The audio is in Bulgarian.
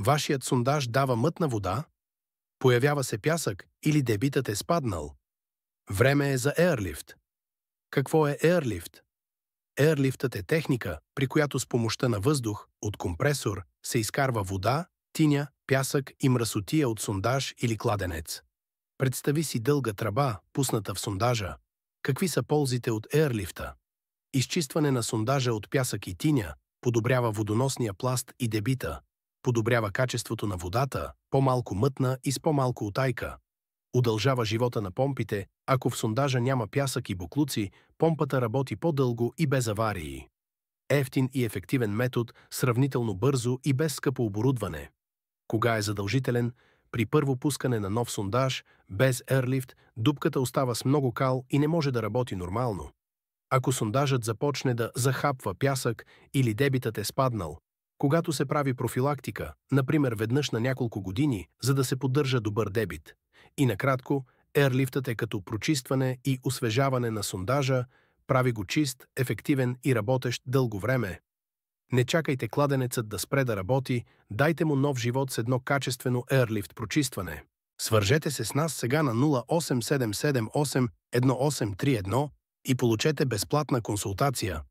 Вашият сондаж дава мътна вода, появява се пясък или дебитът е спаднал. Време е за Airlift. Какво е Airlift? Airliftът е техника, при която с помощта на въздух от компресор се изкарва вода, тиня, пясък и мръсотия от сондаж или кладенец. Представи си дълга тръба, пусната в сондажа. Какви са ползите от Airlift-а? Изчистване на сондажа от пясък и тиня, подобрява водоносния пласт и дебита, подобрява качеството на водата, по-малко мътна и с по-малко утайка. Удължава живота на помпите, ако в сондажа няма пясък и боклуци, помпата работи по-дълго и без аварии. Евтин и ефективен метод, сравнително бързо и без скъпо оборудване. Кога е задължителен? При първо пускане на нов сондаж, без Airlift, дупката остава с много кал и не може да работи нормално. Ако сондажът започне да захапва пясък или дебитът е спаднал, когато се прави профилактика, например веднъж на няколко години, за да се поддържа добър дебит. И накратко, Airliftът е като прочистване и освежаване на сондажа, прави го чист, ефективен и работещ дълго време. Не чакайте кладенецът да спре да работи, дайте му нов живот с едно качествено Airlift прочистване. Свържете се с нас сега на 08778 1831 и получете безплатна консултация.